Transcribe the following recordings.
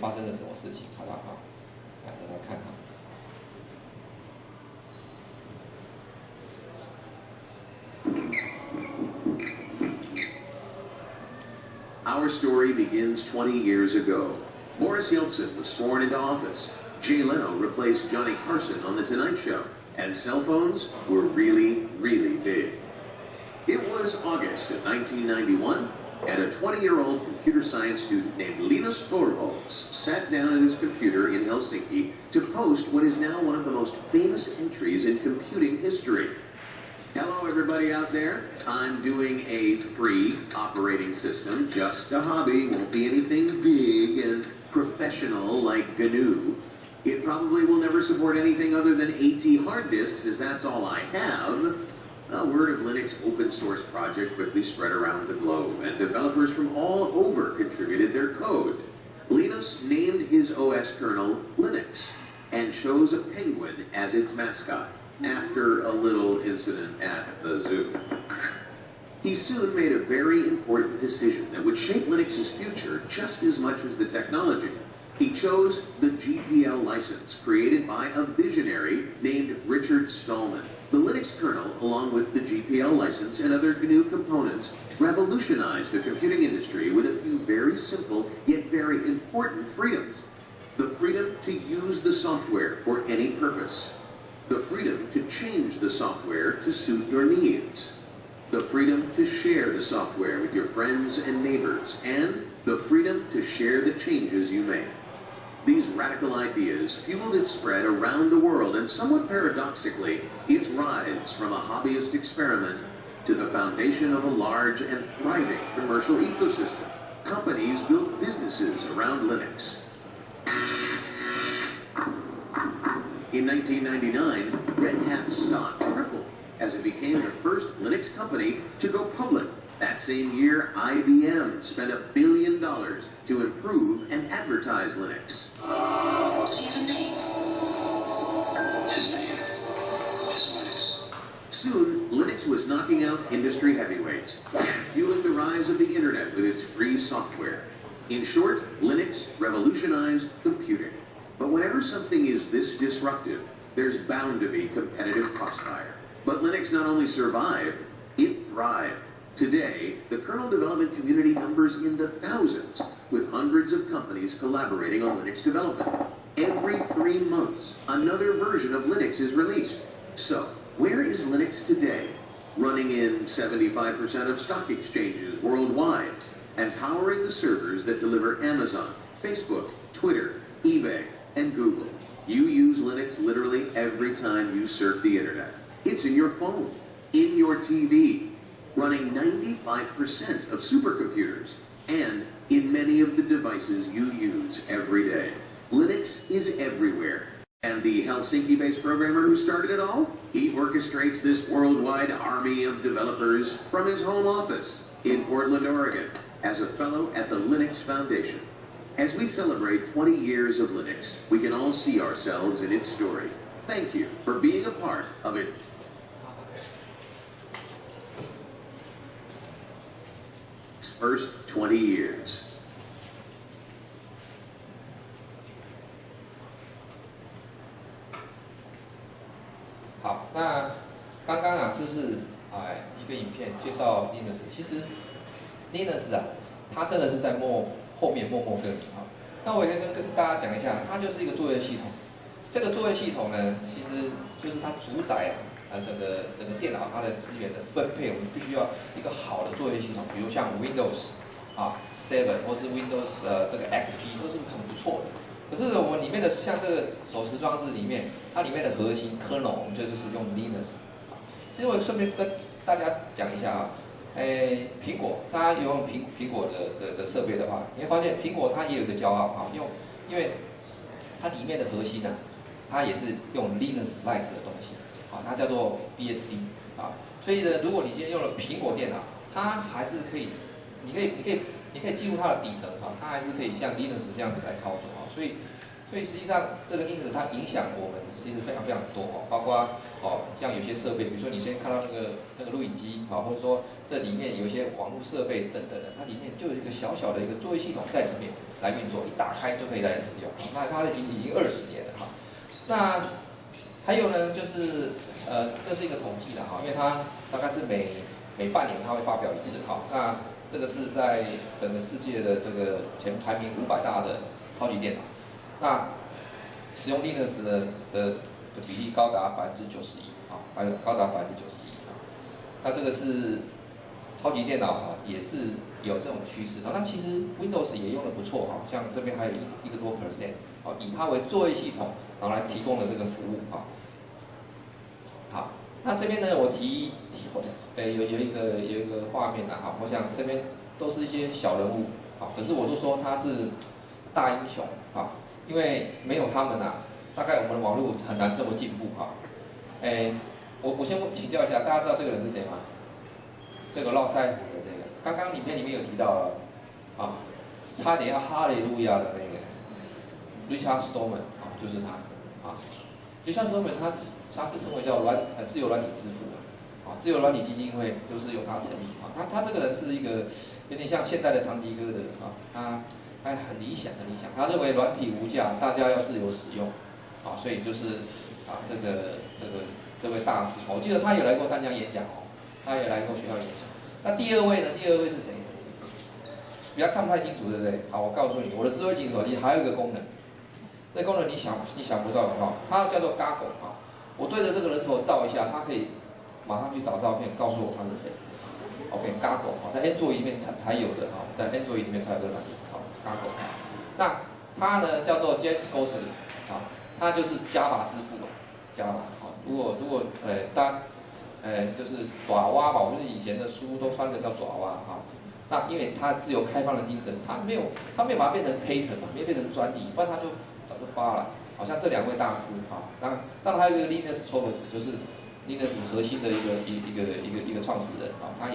发生了什么事情，好不好？来看哈。 Our story begins 20 years ago. Boris Yeltsin was sworn into office. Jay Leno replaced Johnny Carson on The Tonight Show. And cell phones were really, really big. It was August of 1991, and a 20-year-old computer science student named Linus Torvalds sat down at his computer in Helsinki to post what is now one of the most famous entries in computing history. Hello everybody out there, I'm doing a free operating system, just a hobby, won't be anything big and professional like GNU. It probably will never support anything other than AT hard disks, as that's all I have. A word of Linux open source project quickly spread around the globe, and developers from all over contributed their code. Linus named his OS kernel Linux, and chose a penguin as its mascot, after a little incident at the zoo. He soon made a very important decision that would shape Linux's future just as much as the technology. He chose the GPL license, created by a visionary named Richard Stallman. The Linux kernel, along with the GPL license and other GNU components, revolutionized the computing industry with a few very simple yet very important freedoms. The freedom to use the software for any purpose. The freedom to change the software to suit your needs. The freedom to share the software with your friends and neighbors, and the freedom to share the changes you make. These radical ideas fueled its spread around the world, and somewhat paradoxically, its rise from a hobbyist experiment to the foundation of a large and thriving commercial ecosystem. Companies built businesses around Linux. In 1999, Red Hat's stock tripled as it became the first Linux company to go public. That same year, IBM spent $1 billion to improve and advertise Linux. Soon, Linux was knocking out industry heavyweights and fueling the rise of the internet with its free software. In short, Linux revolutionized computing. But whenever something is this disruptive, there's bound to be competitive crossfire. But Linux not only survived, it thrived. Today, the kernel development community numbers in the thousands, with hundreds of companies collaborating on Linux development. Every 3 months, another version of Linux is released. So, where is Linux today? Running in 75% of stock exchanges worldwide, and powering the servers that deliver Amazon, Facebook, Twitter, eBay, and Google. You use Linux literally every time you surf the internet. It's in your phone, in your TV, running 95% of supercomputers, and in many of the devices you use every day. Linux is everywhere. And the Helsinki-based programmer who started it all? He orchestrates this worldwide army of developers from his home office in Portland, Oregon, as a fellow at the Linux Foundation. As we celebrate 20 years of Linux, we can all see ourselves in its story. Thank you for being a part of it. First 20 years. 好，那刚刚啊，是不是一个影片介绍 Linux？ 其实 Linux 啊，它真的是在后面默默耕耘啊。那我也可以跟大家讲一下，它就是一个作业系统。这个作业系统呢，其实就是它主宰整个电脑它的资源的分配，我们必须要一个好的作业系统，比如像 Windows 7或是 Windows 这个 XP 都是很不错的。可是我们里面的像这个手持装置里面，它里面的核心 kernel 我们就是用 Linux。其实我顺便跟大家讲一下啊，苹果，大家有用苹果的设备的话，你会发现苹果它也有一个骄傲啊，因为它里面的核心啊，它也是用 Linux-like 的东西。它叫做 BSD 所以呢，如果你今天用了苹果电脑，它还是可以，你可以进入它的底层它还是可以像 Linux 这样子来操作所以所以实际上这个 Linux 它影响我们其实非常非常多哦，包括像有些设备，比如说你先看到那个录影机或者说这里面有一些网络设备等等的，它里面就有一个小小的一个作业系统在里面来运作，一打开就可以来使用。那它已经20年了哈。那还有呢，就是这是一个统计的哈，因为它大概是每半年它会发表一次哈。那这个是在整个世界的这个排名500大的超级电脑，那使用 Linux 的比例高达91%啊，还有高达91%啊。那这个是超级电脑也是有这种趋势。那其实 Windows 也用的不错哈，像这边还有1个多%，以它为作业系统，然后来提供的这个服务啊。好，那这边呢，我有一个画面哈，我想这边都是一些小人物啊，可是我就说他是大英雄啊，因为没有他们大概我们的网络很难这么进步哈。我先请教一下，大家知道这个人是谁吗？这个络腮胡的这个，刚刚影片里面有提到了啊，差点要哈利路亚的那个 Richard Stallman 啊，就是他啊。Richard Stallman 他自称为叫自由软体之父自由软体基金会就是由他成立他这个人是一个有点像现代的堂吉诃德他很理想。他认为软体无价，大家要自由使用所以就是这位大师我记得他有来过淡江演讲他也来过学校演讲。那第二位呢？第二位是谁？比较看不太清楚，对不对？好，我告诉你，我的智慧型手机还有一个功能，这功能你想不到的它叫做 Goggle 我对着这个人头照一下，它可以马上去找照片，告诉我他是谁。OK，Goggle 在 Android 里面才有的在 Android 里面才有的软件Goggle。那他呢叫做 James Gosling 他就是 Java 之父Java 如果大家就是爪哇吧，我们以前的书都翻成叫爪哇那因为他自由开放的精神，他没有把它变成 patent 没有变成专利，不然他就早就发了。好像这2位大师当然还有一个 Linus Torvalds， 就是 Linus 核心的一个创始人他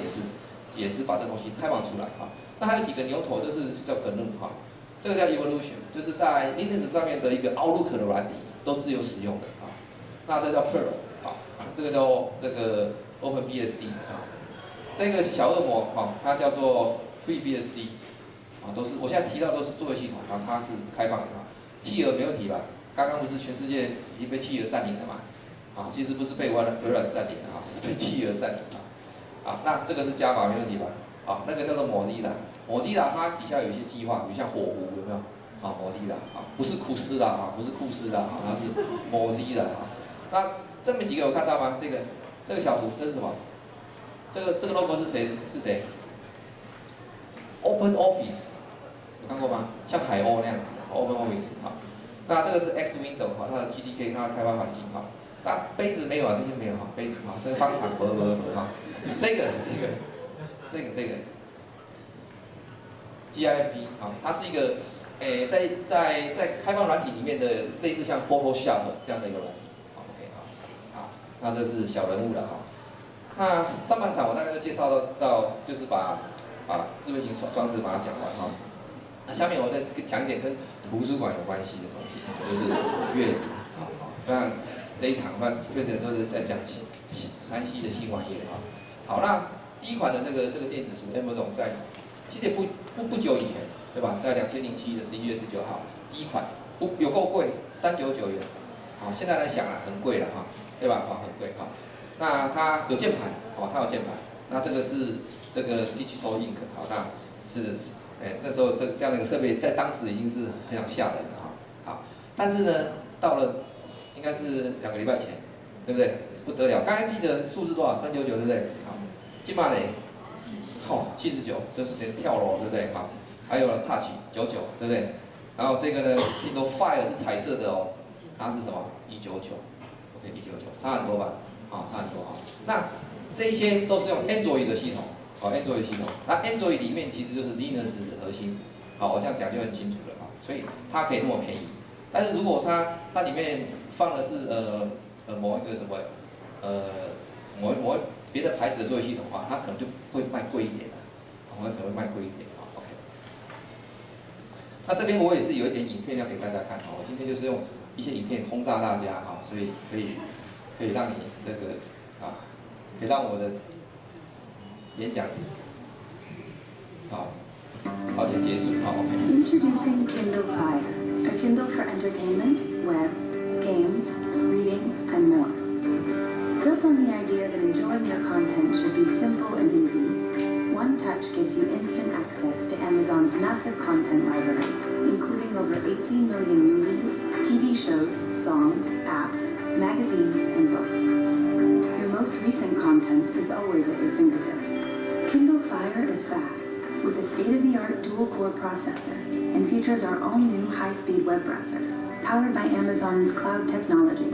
也是把这东西开放出来那还有几个牛头，这是叫 GNU 这个叫 Evolution， 就是在 Linux 上面的一个 Outlook 的软体都自由使用的那这叫 Perl 这个叫那个 OpenBSD 这个小恶魔它叫做 FreeBSD 都是我现在提到都是作业系统它是开放的企鹅没问题吧？刚刚不是全世界已经被企鹅占领了嘛？其实不是被微软占领了是被企鹅占领了那这个是 Java 没问题吧？那个叫做 Mozilla 它底下有一些计划，比如像火狐有没有？Mozilla 不是库斯啦不是库斯啦它是 Mozilla 那这么几个有看到吗？这个小图这是什么？这个 logo 是谁？Open Office 有看过吗？像海鸥那样子 Open Office 那这个是 X Window 它的 GDK 它的开发环境那杯子没有这些没有杯子这个方糖这个 GIP 它是一个在开放软体里面的类似像 Photoshop 这样的一个软体那这是小人物了那上半场我大概就介绍到就是把智慧型装置把它讲完那下面我再讲一点跟图书馆有关系的东西，就是阅读那这一场变成就是在讲3C 的新玩意好，那第一款的这个电子书 Amazon 在其实不久以前，对吧？在2007的11月19号，第一款有够贵，399元。现在来想很贵了对吧？很贵那它有键盘，它有键盘。那这个是这个 Digital Ink， 那是那时候这样的一个设备，在当时已经是非常吓人了但是呢，到了应该是2个礼拜前，对不对？不得了，刚才记得数字多少？399，对不对？今嘛嘞，79，就是点跳楼，对不对？还有 Touch 99，对不对？然后这个呢 ，Kindle Fire 是彩色的它是什么？199，OK， 199，差很多吧？差很多那这一些都是用 Android 的系统，Android 系统。那 Android 里面其实就是 Linux 的核心，我这样讲就很清楚了所以它可以那么便宜。但是如果它里面放的是某一个什么某别的牌子的作业系统的话，它可能就会卖贵一点可能会卖贵一点OK。那这边我也是有一点影片要给大家看，我今天就是用一些影片轰炸大家，所以可以让你这个可以让我的演讲早点结束，OK。Introducing Kindle Fire, a Kindle for entertainment, web, games, reading, and more. Built on the idea that enjoying your content should be simple and easy, One Touch gives you instant access to Amazon's massive content library, including over 18 million movies, TV shows, songs, apps, magazines, and books. Your most recent content is always at your fingertips. Kindle Fire is fast, with a state-of-the-art dual-core processor, and features our all-new high-speed web browser, powered by Amazon's cloud technology.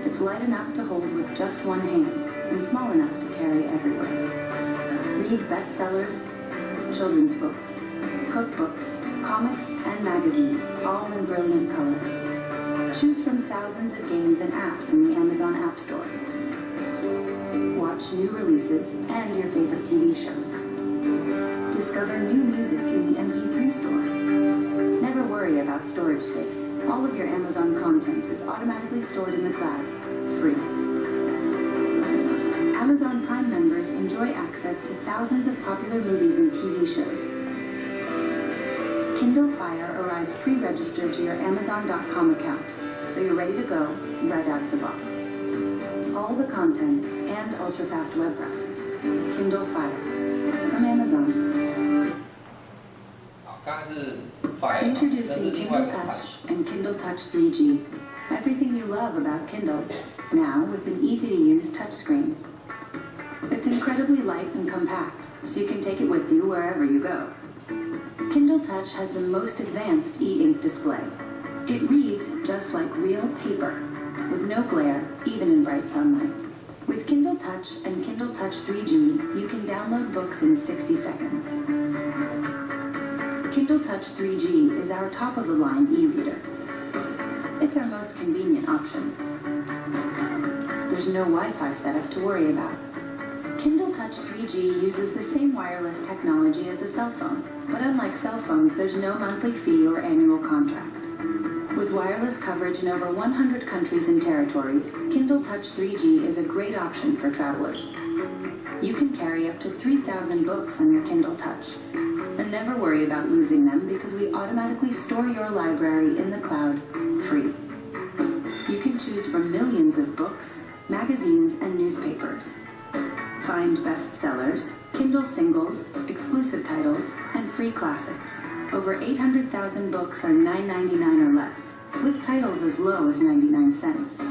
It's light enough to hold with just one hand, and small enough to carry everywhere. Read bestsellers, children's books, cookbooks, comics, and magazines, all in brilliant color. Choose from thousands of games and apps in the Amazon App Store. Watch new releases and your favorite TV shows. Discover new music in the MP3 store. Never worry about storage space. All of your Amazon content is automatically stored in the cloud, free. Amazon Prime members enjoy access to thousands of popular movies and TV shows. Kindle Fire arrives pre-registered to your Amazon.com account, so you're ready to go right out of the box. All the content and ultra-fast web browsing. Kindle Fire from Amazon. Introducing Kindle Touch and Kindle Touch 3G. Everything you love about Kindle, now with an easy-to-use touchscreen. It's incredibly light and compact, so you can take it with you wherever you go. Kindle Touch has the most advanced e-ink display. It reads just like real paper, with no glare, even in bright sunlight. With Kindle Touch and Kindle Touch 3G, you can download books in 60 seconds. Kindle Touch 3G is our top-of-the-line e-reader. It's our most convenient option. There's no Wi-Fi setup to worry about. Kindle Touch 3G uses the same wireless technology as a cell phone, but unlike cell phones, there's no monthly fee or annual contract. With wireless coverage in over 100 countries and territories, Kindle Touch 3G is a great option for travelers. You can carry up to 3,000 books on your Kindle Touch. And never worry about losing them because we automatically store your library in the cloud, free. You can choose from millions of books, magazines, and newspapers. Find bestsellers, Kindle singles, exclusive titles, and free classics. Over 800,000 books are $9.99 or less, with titles as low as 99 cents.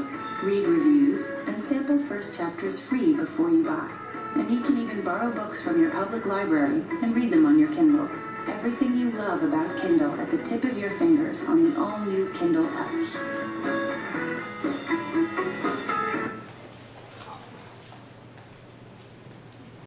Read reviews and sample first chapters free before you buy. And you can even borrow books from your public library and read them on your Kindle. Everything you love about Kindle at the tip of your fingers on the all-new Kindle Touch.